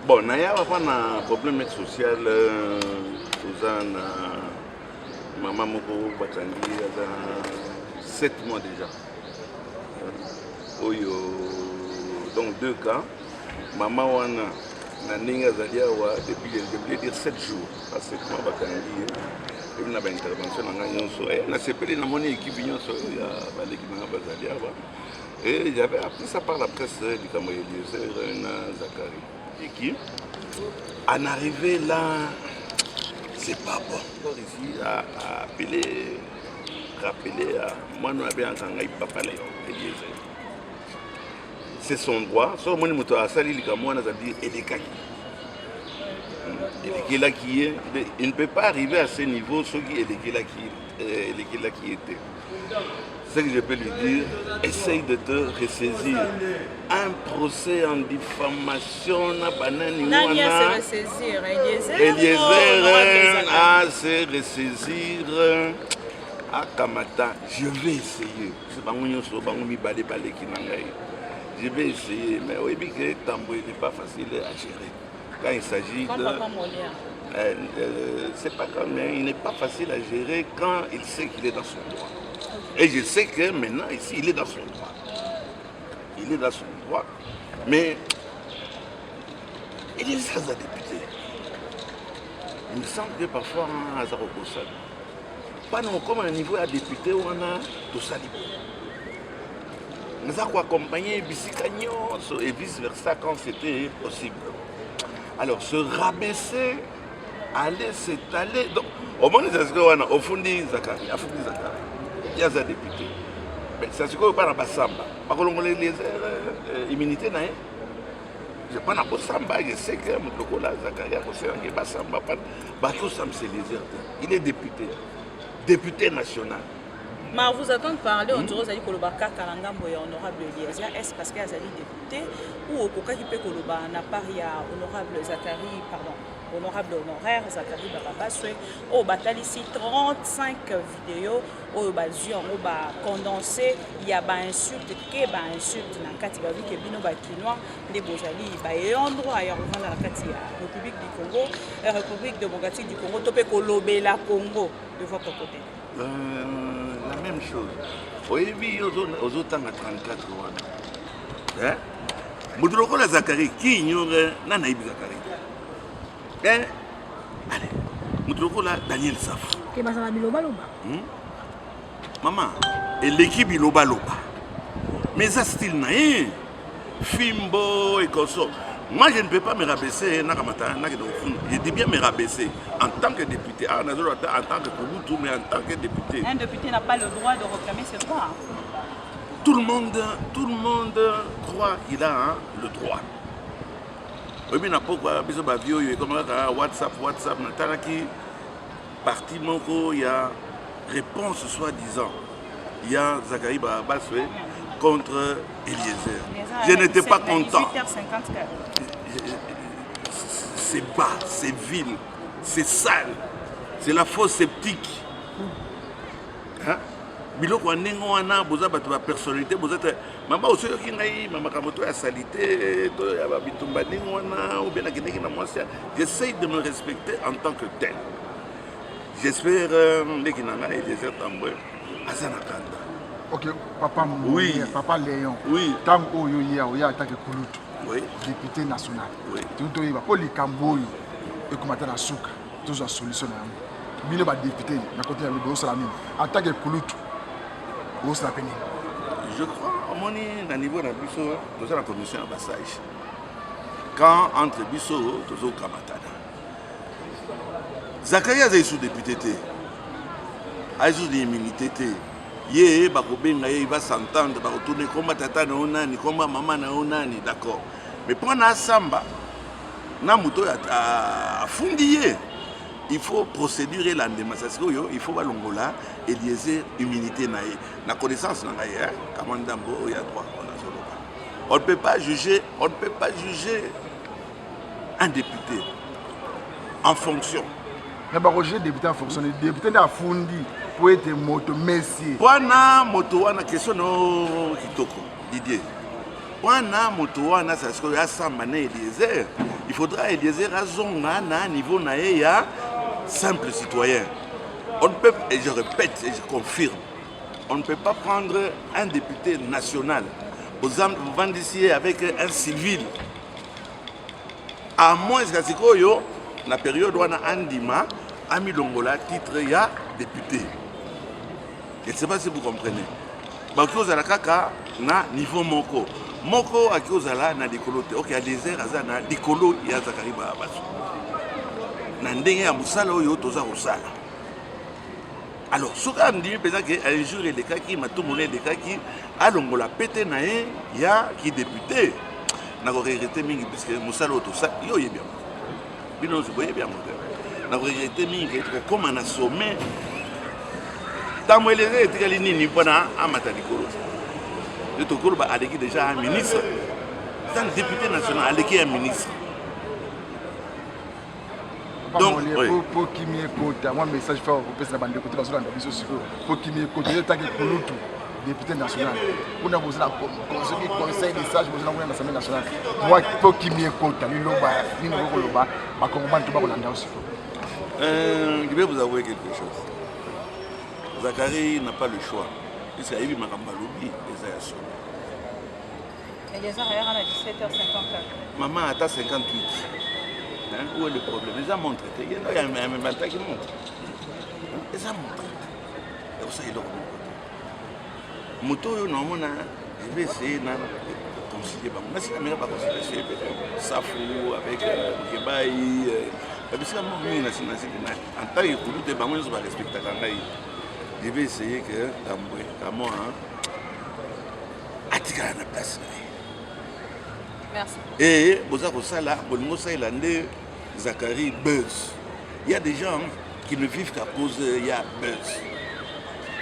Bon, il y a un problème social. Maman Moko Batangi, 7 mois déjà. Donc 2 cas. Maman Wana, Naninga Zaliawa, depuis 7 jours. À 7 mois Batangi. Il y a une intervention dans la CPL, il y a une équipe qui et j'avais appris ça par la presse du Cameroun, Zakari. Et qui, en arrivé là, c'est pas bon. Ici, à appeler, rappeler à moi, nous avons un papa. C'est son droit. Sauf que moi, à Sali, moi, on a dit il ne peut pas arriver à ce niveau, ce qui était. Ce que je peux lui dire, essaye de te ressaisir. Un procès en diffamation, Nania se ressaisir. Eliezer à se ressaisir. À Kamata, je vais essayer. Je vais essayer, mais oui, que Tambo n'est pas facile à gérer. Quand il s'agit de... c'est pas comme il n'est pas facile à gérer quand il sait qu'il est dans son droit. Et je sais que maintenant, ici, il est dans son droit. Il est dans son droit. Mais il est sans député. Il me semble que parfois, on a pas non comme un niveau à député, on a tout ça. Nous avons accompagné Bissikagnon et vice-versa quand c'était possible. Alors, se rabaisser, aller s'étaler. Donc, au moins, au fond de Zakari, il y a des députés. Mais ça se passe pas dans Samba. Par contre, les immunités, je ne sais pas dans Samba, je sais que Zakari a Samba. Il est député. Député national. Mais vous attendez parler, on dirait que le Baka Kalangambo est honorable Eliezer. Est-ce parce qu'il y a des députés ou au Koka qui peut que le Baka n'a pas honorable Zakari, pardon, honorable honoraire Zakari Bababaswe, au Batal ici 35 vidéos, au Bazion, au Bas condensé, il y a des insultes, qui ba insulte dans le cas de que Bino Bakinois, les Bozali, il y a un endroit ailleurs dans la République du Congo, la République démocratique du Congo, Topé Kolobé la Congo, de votre côté. La même chose. Oui, aux autres 34 ans. Moudroko la Zakari, qui ignore Nanaïb Zakari. Allez, Moudroko la Daniel Saf. Maman, et l'équipe Biloba Loba. Mais ça style naïf. Fimbo et Koso. Moi, je ne peux pas me rabaisser, je dis bien me rabaisser en tant que député, en tant que Kouloutou, mais en tant que député. Un député n'a pas le droit de réclamer ses droits. Tout le monde croit qu'il a le droit. Oui, mais pourquoi WhatsApp, parti Moko, il y a réponse soi-disant. Il y a Zakari Babaswe contre Eliezer. Je n'étais pas content. 18h54. C'est bas, c'est vil, c'est sale, c'est la fausse sceptique. Biloko wanengo wana boza bato ba personnalité boza mama aussi yoki ngai mama kamoto ya salité to ya ba bitumba ningo wana ou bien nakendeki na mwasi. J'essaie de me respecter en tant que tel. J'espère ndeki na ngai Eliezer Tambwe azana kanda. Ok, papa oui. Papa Léon. Oui. Tango Oya attaque Kouloutou. Oui. Député national. Oui. Tout le monde pour les Camboy et comment tu as souka. Tous la solution. Mille ba député na côté de l'État salamine. Attaque Kouloutou. Où c'est la peine? Je crois au moins à niveau de Bisso, nous avons la commission de passage. Quand entre Bisso, nous avons Kamatada. Zakari a sous député. A sous l'immunité. Il va s'entendre, il va retourner comme tata na onani, comme maman na onani, d'accord. Mais pour na samba, na muto a fundié. Il faut procédurer l'endemain. Il faut l'ongola et lier immunité na la connaissance na ya kamandambo il y a droit on ne peut pas juger un député. en fonction. Mais bah Roger député en fonction, député n'a fondi pour être moto messie. Wana moto wana question no kitoko Didier. Wana moto wana ça se ya sambane Eliezer. Il faudra Eliezer azonga na niveau na ya simple citoyen. On ne peut, et je répète et je confirme, on ne peut pas prendre un député national aux vendre ici avec un civil. À moins que yo la période où on a Andima a mis l'ongola titre ya député. Je ne sais pas si vous comprenez. Baki ozala kaka na niveau moko. Moko aki ozala na dikolo te. Ok, a désert aza na dikolo ya Zakari Babasu. Na ndenge ya musala oyo toza kosala. Alors, ce qu'on dit, c'est qu'un jour, il y a qui m'a tout monnaie de qui a l'ongola pété naé, il y a qui député. N'a pas regretté mingi parce que Moussalo tout ça, yo y est bien. Bino je voyais bien mon père. N'a pas regretté mingi comme un sommet. Dans moi les était que ni ni bona amata dikolo. Le tokolo ba aleki déjà un ministre. C'est un député national aleki un ministre. Donc, pour qui m'y écoute, moi, message fort pour la bande de côté, pour qui m'y écoute, il y a un député national. Pour nous, vous avez conseil des sages, vous avez l'Assemblée nationale. Moi, pour qui m'y écoute, il y a un combat qui va vous aussi. Je vais vous avouer quelque chose. Zakari n'a pas le choix. Puisqu'il y a eu Makambalobi et Zayasson. Et les arrières à 17h54. Maman a 58. Où est le problème? Les a montré. Il y a un même temps qui montre. Les a montré. Et ça, il est au moto, normalement, je vais essayer de concilier. Mais si la meilleure pas concilier, Safou avec Kebaï. Parce que moi, en tant que produit de Bamoué, je vais respecter la Kangaï. Je vais essayer que Kamoué, Atika à la place. Merci. Et Bozako Sala, Bolingo Saïlandé, Zakari, buzz. Il y a des gens qui ne vivent qu'à cause il y a buzz.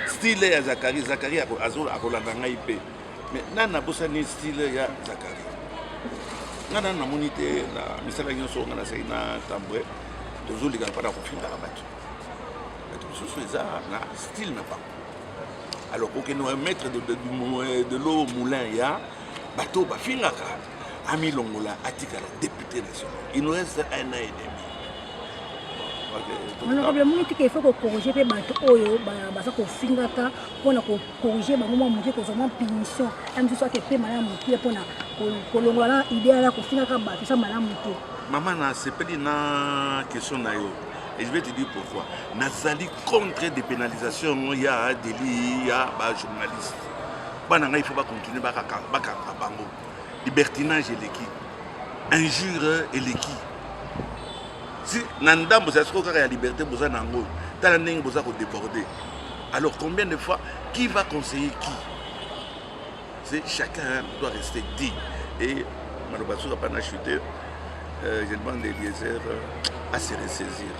Style ya Zakari, Zakari a Rolandanga IP. Mais nana bosani style ya Zakari. Nana na monité na misala nyonso ngana saina tambre. Tozo liga pas na konfina abatu. Tout ça na style na pas. Alors pour que nous mettre de l'eau au moulin ya bateau ba fingaka. Ami Longola, Atikala, député national. Il nous reste un an et demi. Honorable, il faut corriger les bateaux, il faut corriger les moments où il y a punition. Maman, c'est pas une question. Et je vais te dire pourquoi. Nazali contre des pénalisations, il y a des délits, il y a des journalistes. Il faut pas continuer à libertinage et l'équipe, injure et l'équipe. Si Nanda vous avez la liberté, vous avez déborder. Alors combien de fois, qui va conseiller qui? Chacun doit rester digne. Et Malobassou n'a pas chuté. Je demande Eliezer à se ressaisir.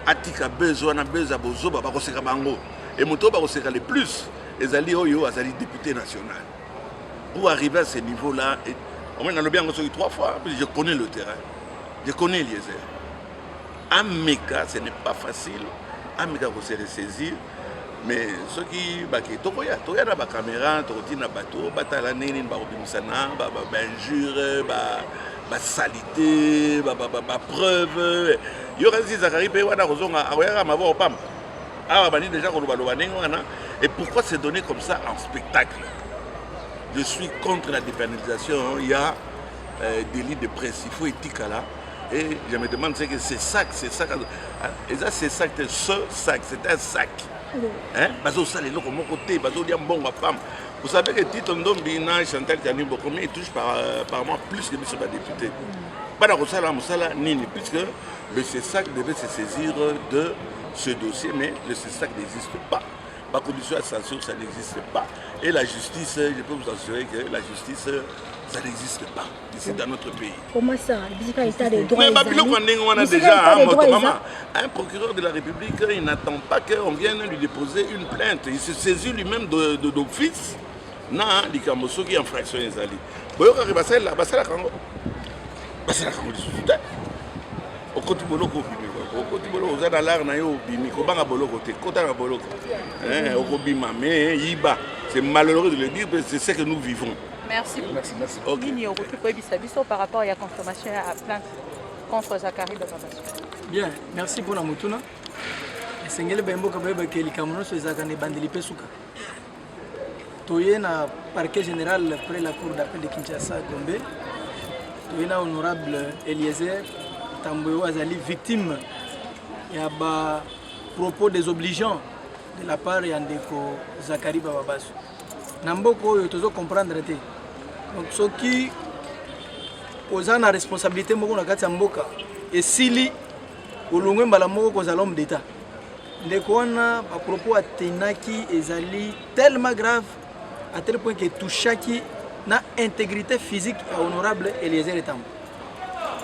Atika besoin besoin bozo ba koseka bango. Et moto ba koseka le plus. Ezali oyo azali député national. Pour arriver à ce niveau-là, on a bien reçu 3 fois, je connais le terrain, je connais Eliezer. À Meka, ce n'est pas facile, à Meka, il faut se ressaisir, mais ceux qui il y a des caméras, il y a des bateaux, il y a des injures, des saletés, des preuves. Il y aura des Zakari, il y aura des et pourquoi se donner comme ça en spectacle? Je suis contre la dépénalisation, il y a des lits de presse, il faut éthique là. Et je me demande, c'est que ces sacs, et ça c'est sac, c'est un sac. Hein? Parce que ça, les gens de mon côté, parce que bon femme. Vous savez que Tito Ndombi, Chantal Tianimbo, combien il touche par mois plus que M. le député. Pas dans Moussala, puisque le CESAC devait se saisir de ce dossier, mais le CESAC n'existe pas. Par condition de censure, ça n'existe pas. Et la justice, je peux vous assurer que la justice, ça n'existe pas ici dans notre pays. Comment ça? Mais on a déjà un procureur de la République, il n'attend pas qu'on vienne lui déposer une plainte. Il se saisit lui-même d'office. Non, il y a un qui est infraction. okoti boloko obimi okoti boloko oza na l'art na yo obimi kobanga boloko te kota na boloko okobima mais yiba c'est malheureux de le dire mais c'est ce que nous vivons. Merci. Merci. Nini au par rapport à la confirmation à plainte contre Zakari Bababasso. Bien, merci pour la mutuna. Sengele bembo kabeba ke likamono so zakane bandeli pesuka. Toye na parquet général près la cour d'appel de Kinshasa Gombe. Toye na honorable Eliezer Tamboyo azali victime ya ba propos désobligeants de la part ya ndeko Zakari Bababasso. Namboko oyo tozo comprendre te. Donc ce qui oza na responsabilité moko na kati ya mboka esili olongwe mbala moko kozala homme d'état. Ndeko wana ba propos atenaki ezali tellement grave à tel point que touchaki na intégrité physique ya honorable Eliezer Tambo.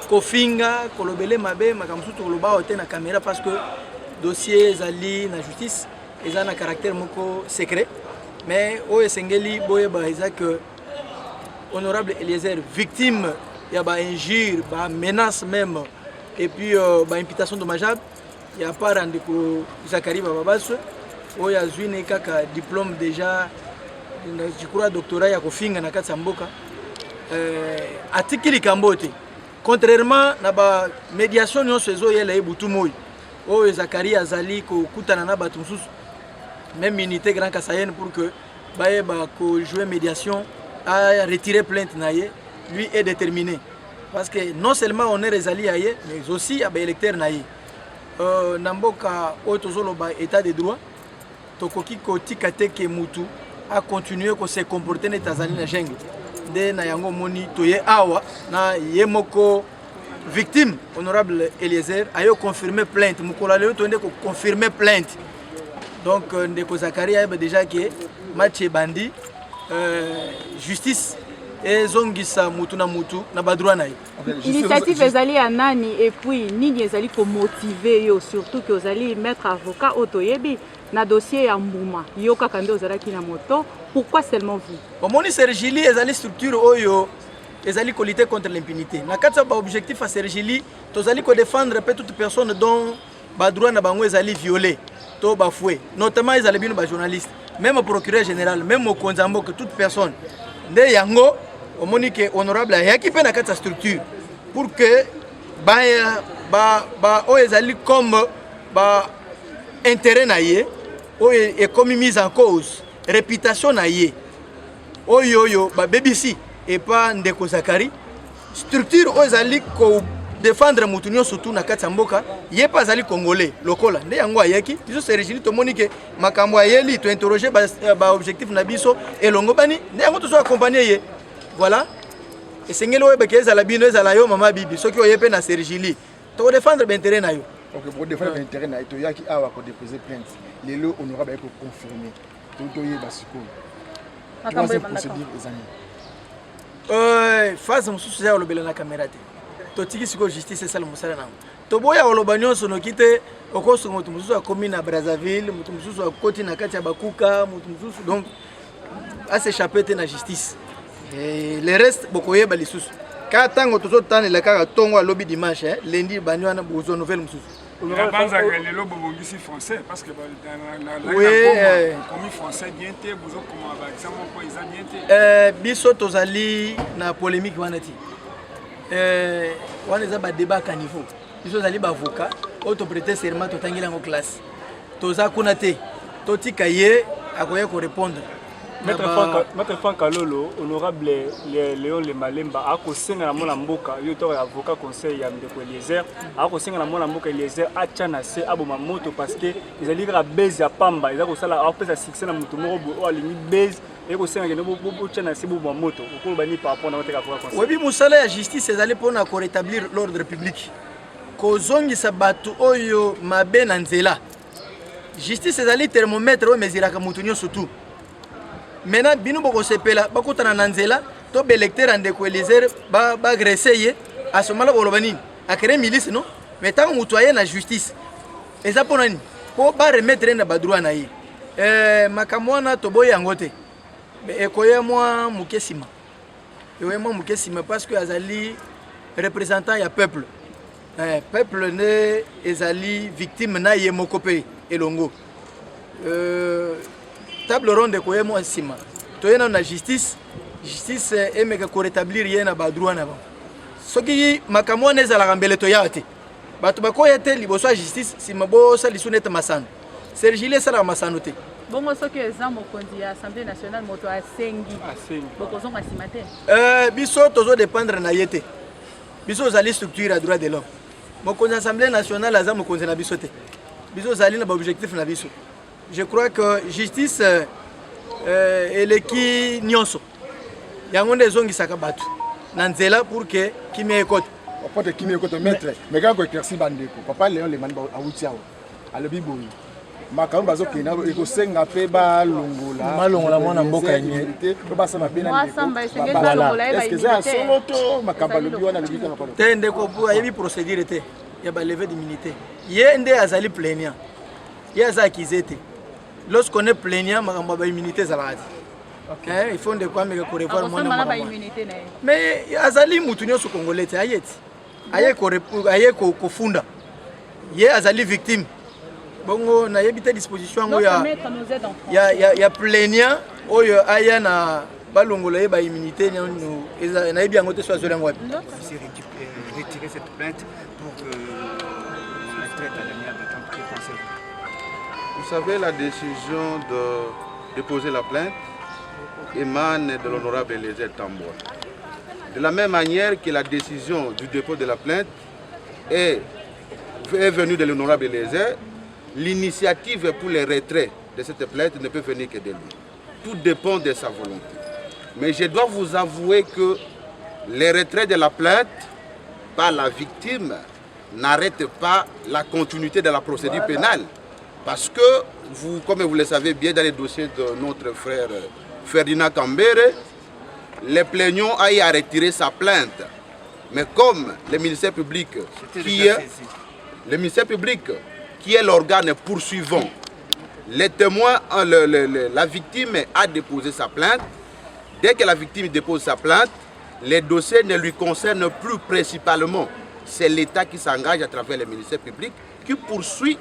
Kofinga kolobele mabe makamsutu koloba ote na caméra parce que dossier ezali na justice eza na caractère moko secret mais o esengeli boyeba eza que honorable Eliezer victime ya ba injure ba menace même et puis ba imputation dommageable il y a pas rendez-vous Zakari Bababasso oyo azwi ne kaka diplôme déjà je crois doctorat ya kofinga na kati ya mboka atiki likambo te contrairement na ba médiation nyonso ezoyela ebutu moi oyo Zakari azali kokutana na bato mosusu même unité Grand Kasayen pour que bayeba ko jouer médiation à retirer plainte na ye lui est déterminé parce que non seulement on est rezali aye mais aussi aba électeur na ye namboka otozoloba état de droit tokoki kotika te ke mutu a continuer ko se comporter na Tanzanie na jungle de na yango moni toye awa na ye moko victime honorable Eliezer ayo confirmer plainte mukola leo tonde ko confirmer plainte donc ndeko Zakari a déjà que match bandi justice ezongisa mutu na mutu na badroit na ye. Initiative ezali ya nani et puis nini ezali ko motiver yo surtout que ozali maître avocat otoyebi na dossier ya mbuma yo kaka nde ozalaki na moto pourquoi seulement vous? Omoni Sergili ezali structure oyo ezali ko lutter contre l'impunité na kati ba objectif à Sergili tozali ko défendre pe toute personne dont badroit na bango ezali violé to bafoué notamment ezali bino ba journaliste même au procureur général même au konzambo que toute personne nde yango omoni ke honorable ayaki pe na kati ya structure pour que ba o ezali comme ba intérêt na ye o est comme mise en cause réputation na ye oyo ba BBC et pas ndeko Zakari structure o ezali ko défendre mutu nyonso surtout na kati ya mboka ye pas azali congolais lokola nde yango ayaki biso Sergili tomoni ke makambo ayeli to interroger ba objectif na biso elongo bani nde yango tozo accompagner ye voilà et sengelo webe ke ezala bino ezala yo mama bibi soki oyepe na Sergili to défendre l'intérêt na yo. OK pour défendre l'intérêt na to yaki awa ko déposer plainte lelo honorable ko confirmer to yeba sikoyo makambo procédure ezali phase mususu ya lobela na caméra te to tiki siko justice sala musala nango to boya oloba nyonso nokite okoso mutu mususu akomi na Brazzaville mutu mususu akoti na kati ya bakuka mutu mususu donc a s'échapper te na justice et le reste bokoyeba lisusu ka tango tozotana le kaka tongo a lobby dimanche lundi bani wana bozo nouvelle mususu le lobo bongisi français parce que oui commis français bien té bozo comme par exemple quoi ils a bien té biso tozali na polémique wana ti wana za ba débat à niveau biso zali ba avocat auto prêter serment totangila en classe toza kuna te totika ye akoye ko répondre. Maître Franck Alolo, honorable Léon Le Malemba, a conseillé à mon amboka, avocat conseil ya Ndeko Eliezer, a conseillé à mon amboka Eliezer a chanase aboma moto parce que ils allaient à base à Pamba, ils ont ça a fait succès na moto moko o alimi base et conseillé que no chanase bobo moto, ko bani par rapport à notre avocat conseil. Oui, musala ya justice ils allaient pour na ko rétablir l'ordre public. Ko zongi sabatu oyo mabe na nzela. Justice ils allaient thermomètre o mesiraka moto nyo surtout. Maintenant bino boko sepela bakutana na nzela to belecteur ndeko Eliezer ba agresser ye à ce moment-là bolobani a créer milice non mais tant mutoyer na justice eza pona ni po ba remettre na badroit na ye makamwana to boye yangote e koye moi mukesima parce que azali représentant ya peuple Peuple né ezali victime na ye moko pe elongo. Table ronde ko yemo nsima. Toyena na justice emeka ko rétablir ye na ba droit na ba. Soki makamwa nezala kambele to yate. Bato bakoya te liboso ya justice sima bo sali suneta masano. Sergile sala masano te. Bongo soki eza mokonzi ya Assemblée nationale moto asengi. Bokozonga nsima te. Biso tozo dépendre na yete. Biso zali structure à droit de l'homme. Mokonzi Assemblée nationale aza mokonzi na biso te. Biso zali na ba objectif na biso. Je crois que justice eleki nyonso. Yango nde ezongisaka bato. Na nzela pour que kimia ekote. Pote kimia ekote maître. Mais quand ko éclairci bandeko. Papa Léon le man ba awutiao. Alobi boyi. Makambo bazokina ekosenga pe balongola malongola mwana mboka yenye to basama pe na est-ce que ça solo to makambo lobi wana lobi kana pardon tende ko bu ayebi procédure te ya ba lever d'immunité ye nde azali plaignant ye aza accusé lorsqu'on est plaignant makambo ba immunité zalati il faut de quoi me ko revoir mwana ba immunité na mais azali mutu nyoso congolais te ayeti aye ko funda ye azali victime. Bongo na yebite disposition ngo ya plaignant oyo aya na balongola ye ba immunité na yebi yango te so azola ngwa. Retirer cette plainte pour que la traite à l'amiable tant que pensez. Vous savez, la décision de déposer la plainte émane de l'honorable Eliezer Tamboa. De la même manière que la décision du dépôt de la plainte est venue de l'honorable Eliezer, l'initiative pour le retrait de cette plainte ne peut venir que de lui. Tout dépend de sa volonté. Mais je dois vous avouer que le retrait de la plainte par la victime n'arrête pas la continuité de la procédure pénale. Parce que, vous, comme vous le savez bien dans les dossiers de notre frère Ferdinand Kambere, le plaignant a eu à retirer sa plainte. Mais comme le ministère public qui est l'organe poursuivant, les témoins, la victime a déposé sa plainte. Dès que la victime dépose sa plainte, les dossiers ne lui concernent plus principalement. C'est l'État qui s'engage à travers le ministère public qui poursuit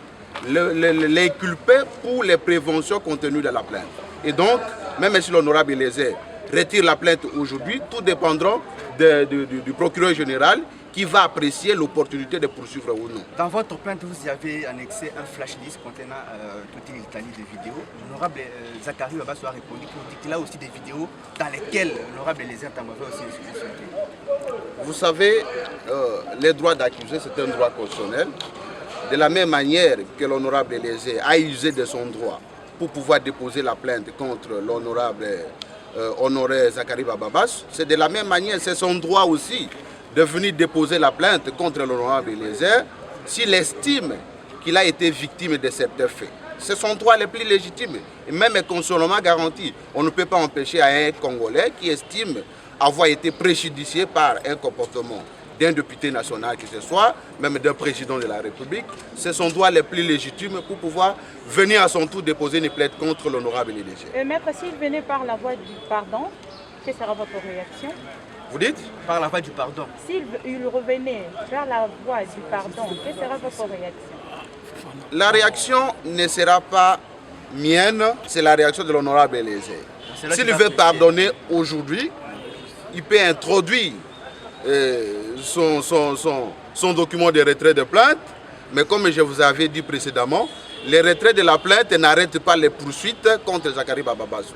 les culpés pour les préventions contenues dans la plainte. Et donc, même si l'honorable Eliezer retire la plainte aujourd'hui, tout dépendra du procureur général qui va apprécier l'opportunité de poursuivre ou non. Dans votre plainte, vous avez annexé un flash disk contenant toute une litanie de vidéos. L'honorable Zachary Babasso a répondu qu'il a aussi des vidéos dans lesquelles l'honorable Eliezer Tamboa aussi insulté. Vous savez, les droits d'accusé, c'est un droit constitutionnel. De la même manière que l'honorable Eliezer a usé de son droit pour pouvoir déposer la plainte contre l'honorable honoré Zachary Babasso, c'est de la même manière, c'est son droit aussi de venir déposer la plainte contre l'honorable Eliezer s'il estime qu'il a été victime de certains faits. C'est son droit le plus légitime et même constitutionnellement garanti. On ne peut pas empêcher à un Congolais qui estime avoir été préjudicié par un comportement d'un député national que ce soit, même d'un président de la République, c'est son droit le plus légitime pour pouvoir venir à son tour déposer une plainte contre l'honorable Eliezer. Maître, s'il venait par la voie du pardon, quelle sera votre réaction? Vous dites? Par la voie du pardon. S'il revenait vers la voie du pardon, quelle sera votre réaction? La réaction ne sera pas mienne, c'est la réaction de l'honorable Eliezer. S'il veut pardonner aujourd'hui, il peut introduire son document de retrait de plainte, mais comme je vous avais dit précédemment, le retrait de la plainte n'arrête pas les poursuites contre Zachary Babasso.